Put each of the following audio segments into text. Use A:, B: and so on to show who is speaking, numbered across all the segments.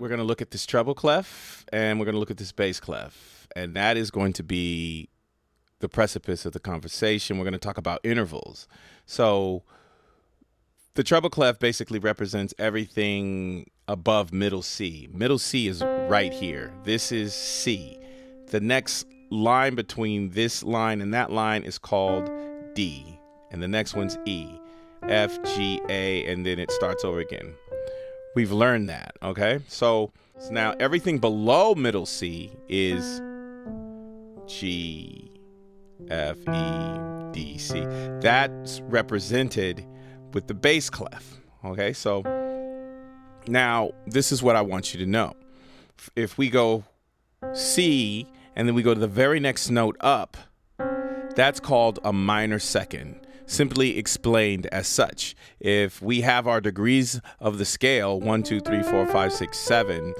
A: we're going to look at this treble clef and we're going to look at this bass clef. And that is going to be the precipice of the conversation. We're going to talk about intervals. So the treble clef basically represents everything above middle C. Middle C is right here. This is C. The next line between this line and that line is called D. And the next one's E. F, G, A, and then it starts over again. We've learned that, okay? So now everything below middle C is G, F, E, D, C. That's represented with the bass clef, okay? So now this is what I want you to know. If we go C and then we go to the very next note up, that's called a minor second. Simply explained as such. If we have our degrees of the scale, 1, 2, 3, 4, 5, 6, 7,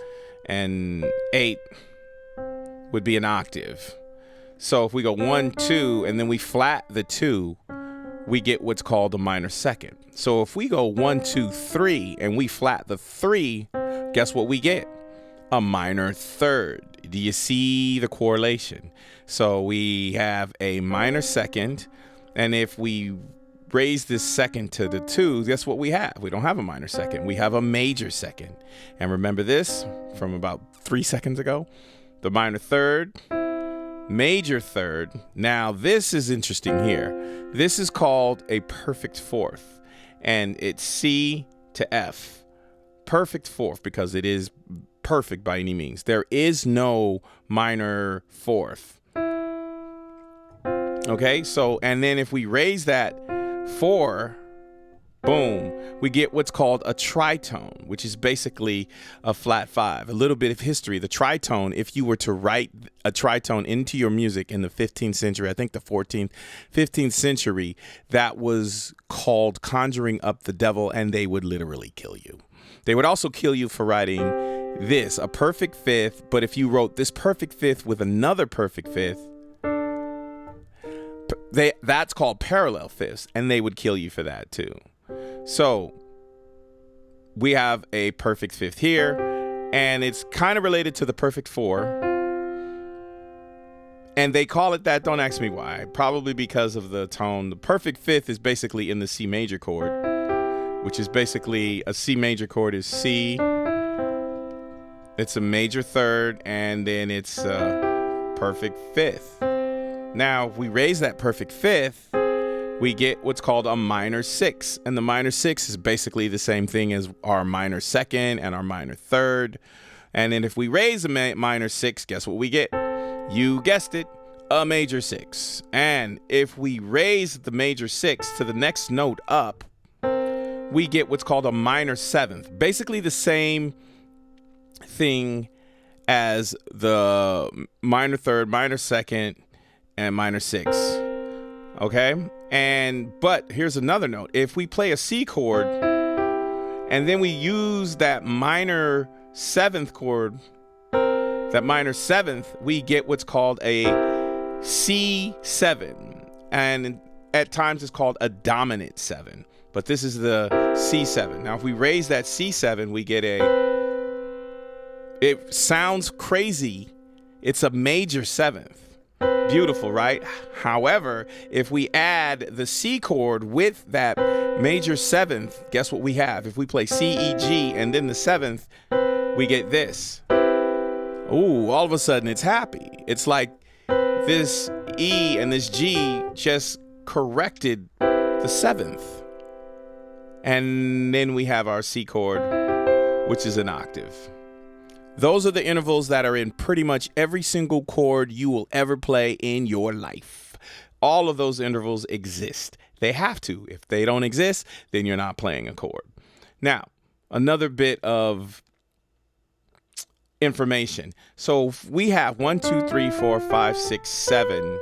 A: and 8 would be an octave. So if we go 1, 2, and then we flat the 2, we get what's called a minor second. So if we go 1, 2, 3, and we flat the 3, guess what we get? A minor third. Do you see the correlation? So we have a minor second, and if we raise this second to the 2, guess what we have? We don't have a minor second. We have a major second. And remember this from about 3 seconds ago? The minor third, major third. Now, this is interesting here. This is called a perfect fourth, and it's C to F. Perfect fourth because it is perfect by any means. There is no minor fourth. Okay, so, and then if we raise that 4, boom, we get what's called a tritone, which is basically a flat 5. A little bit of history. The tritone, if you were to write a tritone into your music in the 15th century, I think the 14th, 15th century, that was called conjuring up the devil, and they would literally kill you. They would also kill you for writing this, a perfect fifth, but if you wrote this perfect fifth with another perfect fifth, that's called parallel fifths, and they would kill you for that too. So we have a perfect fifth here, and it's kind of related to the perfect 4. And they call it that. Don't ask me why. Probably because of the tone. The perfect fifth is basically in the C major chord, which is basically a C major chord is C. It's a major third, and then it's a perfect fifth. Now, if we raise that perfect fifth, we get what's called a minor 6. And the minor 6 is basically the same thing as our minor second and our minor third. And then if we raise a minor 6, guess what we get? You guessed it, a major 6. And if we raise the major 6 to the next note up, we get what's called a minor 7th. Basically the same thing as the minor third, minor second, and minor 6. Okay? But here's another note. If we play a C chord and then we use that minor 7th chord, that minor 7th, we get what's called a C7. And at times it's called a dominant 7. But this is the C7. Now, if we raise that C7, we get it sounds crazy. It's a major 7th. Beautiful, right? However, if we add the C chord with that major 7th, guess what we have? If we play C, E, G, and then the 7th, we get this. Ooh, all of a sudden it's happy. It's like this E and this G just corrected the 7th. And then we have our C chord, which is an octave. Those are the intervals that are in pretty much every single chord you will ever play in your life. All of those intervals exist. They have to. If they don't exist, then you're not playing a chord. Now, another bit of information. So we have 1, 2, 3, 4, 5, 6, 7.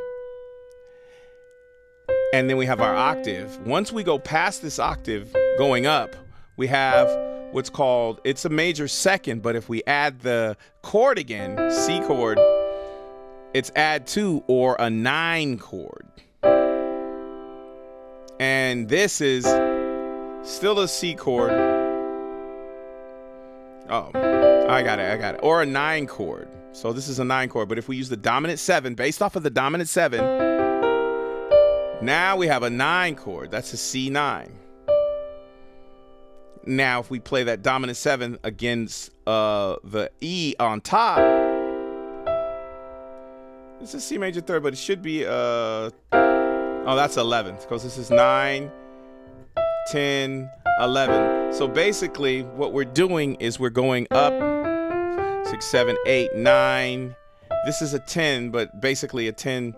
A: And then we have our octave. Once we go past this octave going up, we have what's called, it's a major second, but if we add the chord again, C chord, it's add 2 or a 9 chord. And this is still a C chord. Oh, I got it. Or a 9 chord. So this is a 9 chord. But if we use the dominant 7, based off of the dominant 7, now we have a 9 chord. That's a C9. Now, if we play that dominant 7 against the E on top, this is C major third, but it should be, oh, that's 11th, because this is 9, 10, 11. So basically, what we're doing is we're going up 6, 7, 8, 9. This is a 10, but basically a 10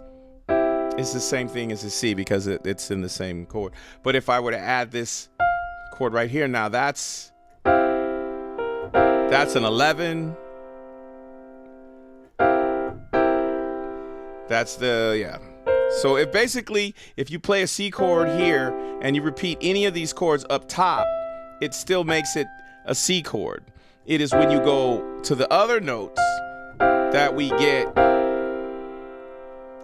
A: is the same thing as a C because it's in the same chord. But if I were to add this chord right here, now that's an 11. That's the, yeah. So if you play a C chord here and you repeat any of these chords up top, it still makes it a C chord. It is when you go to the other notes that we get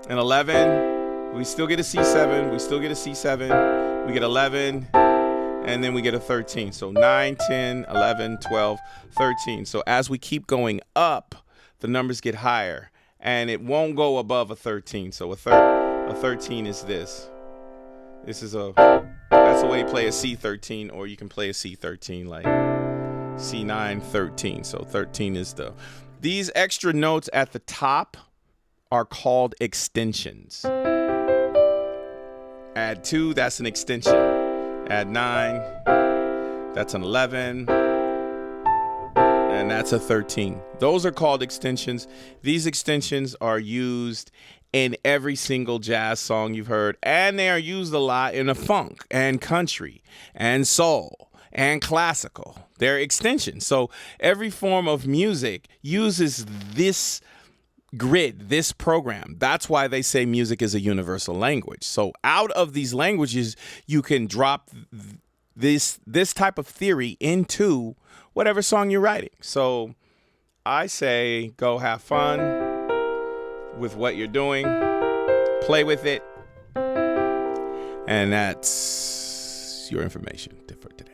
A: an 11. We still get a C7. We still get a C7. We get 11. And then we get a 13. So 9, 10, 11, 12, 13. So as we keep going up, the numbers get higher. And it won't go above a 13. So a 13 is this. That's the way you play a C13, or you can play a C13 like C9, 13. So 13 is these extra notes at the top are called extensions. Add 2, that's an extension. Add 9, that's an 11. And that's a 13. Those are called extensions. These extensions are used in every single jazz song you've heard, and they are used a lot in a funk and country and soul and classical. They're extensions. So every form of music uses this grid, this program. That's why they say music is a universal language. So out of these languages, you can drop this type of theory into whatever song you're writing. So I say go have fun with what you're doing, play with it, and that's your information for today.